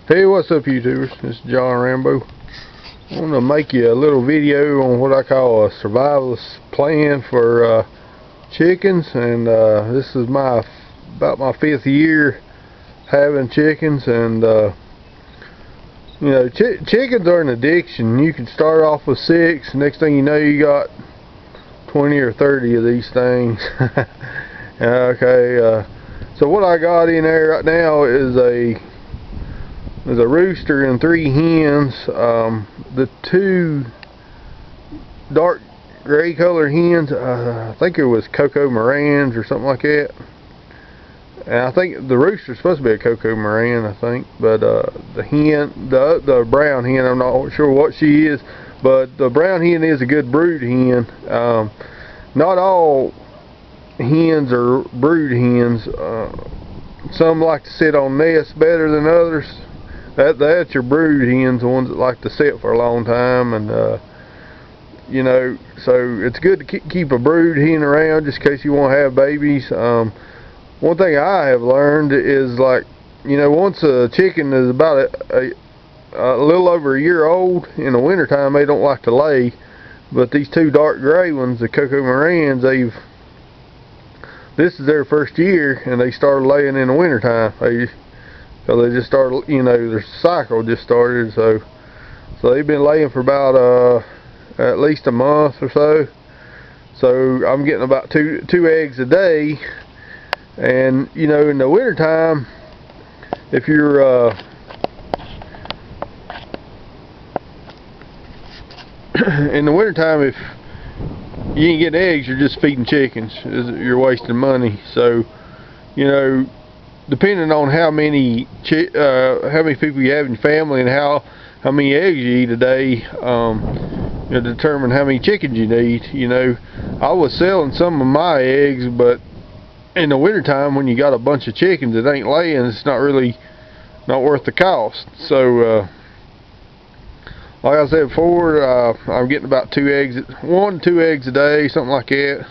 Hey, what's up YouTubers? This is John Rambo. I want to make you a little video on what I call a survivalist plan for chickens, and this is about my 5th year having chickens, and you know, chickens are an addiction. You can start off with 6, next thing you know you got 20 or 30 of these things. Okay, so what I got in there right now is there's a rooster and 3 hens. The 2 dark gray color hens, I think it was Cocoa Morans or something like that. And I think the rooster's supposed to be a Cocoa Moran, I think. But the hen, the brown hen, I'm not sure what she is. But the brown hen is a good brood hen. Not all hens are brood hens. Some like to sit on nests better than others. That's your brood hens, the ones that like to sit for a long time, and you know, so it's good to keep a brood hen around just in case you want to have babies. One thing I have learned is, like, you know, once a chicken is about a little over a year old, in the wintertime they don't like to lay, but these 2 dark gray ones, the Cocoa Morans, this is their 1st year, and they started laying in the wintertime. So they just started, you know, their cycle just started, so they've been laying for about at least a month or so. So I'm getting about two eggs a day, and you know, in the wintertime, if you're in the wintertime, if you ain't getting eggs, you're just feeding chickens. You're wasting money. So, you know, depending on how many people you have in your family and how many eggs you eat a day, you determine how many chickens you need. You know, I was selling some of my eggs, but in the wintertime, when you got a bunch of chickens that ain't laying, it's not worth the cost. So, like I said before, I'm getting about 1 to 2 eggs a day, something like that.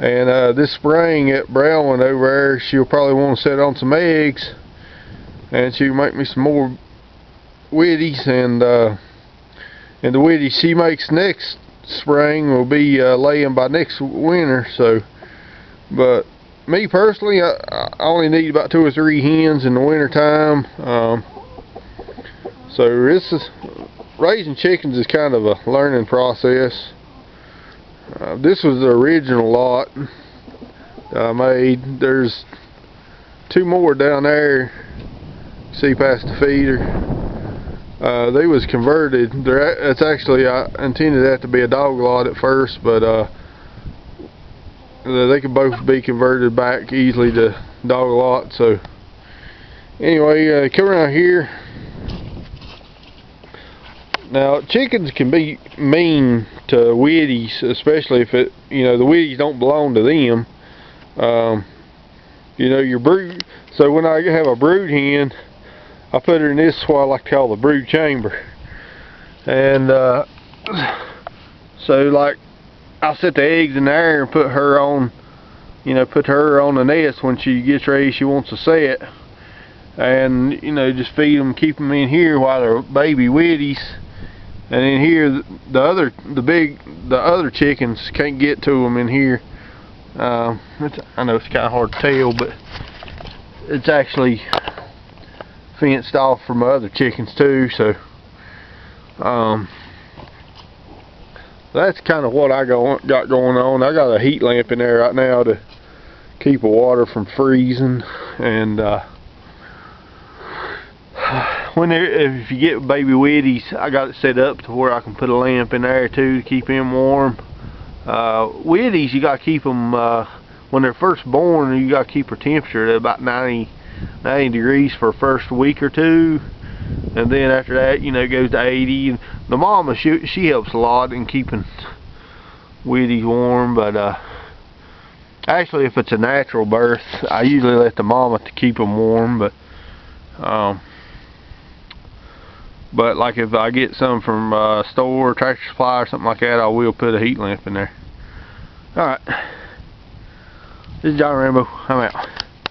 And this spring, that brown one over there, she'll probably want to set on some eggs, and she'll make me some more widdies, and the widdies she makes next spring will be laying by next winter. So, but me personally, I only need about 2 or 3 hens in the winter time. So raising chickens is kind of a learning process. This was the original lot that I made. There's 2 more down there. See past the feeder. They was converted. It's actually, I intended that to be a dog lot at first, but they could both be converted back easily to dog lot. So anyway, come around here. Now, chickens can be mean to widdies, especially if the widdies don't belong to them. You know, your brood. So when I have a brood hen, I put her in this, what I like to call the brood chamber. And so, like, I'll set the eggs in there and put her on the nest when she gets ready. She wants to set, and you know, just feed them, keep them in here while they're baby widdies. And in here, the other chickens can't get to them in here. I know it's kind of hard to tell, but it's actually fenced off from other chickens too. So that's kind of what I got going on. I got a heat lamp in there right now to keep the water from freezing, and if you get baby widdies, I got it set up to where I can put a lamp in there too to keep them warm. Widdies, you got to keep them when they're first born. You got to keep their temperature at about 90 degrees for the first week or 2, and then after that, you know, it goes to 80. And the mama, she helps a lot in keeping widdies warm. But actually, if it's a natural birth, I usually let the mama to keep them warm. But like if I get some from a store, Tractor Supply or something like that, I will put a heat lamp in there. Alright. This is John Rambo. I'm out.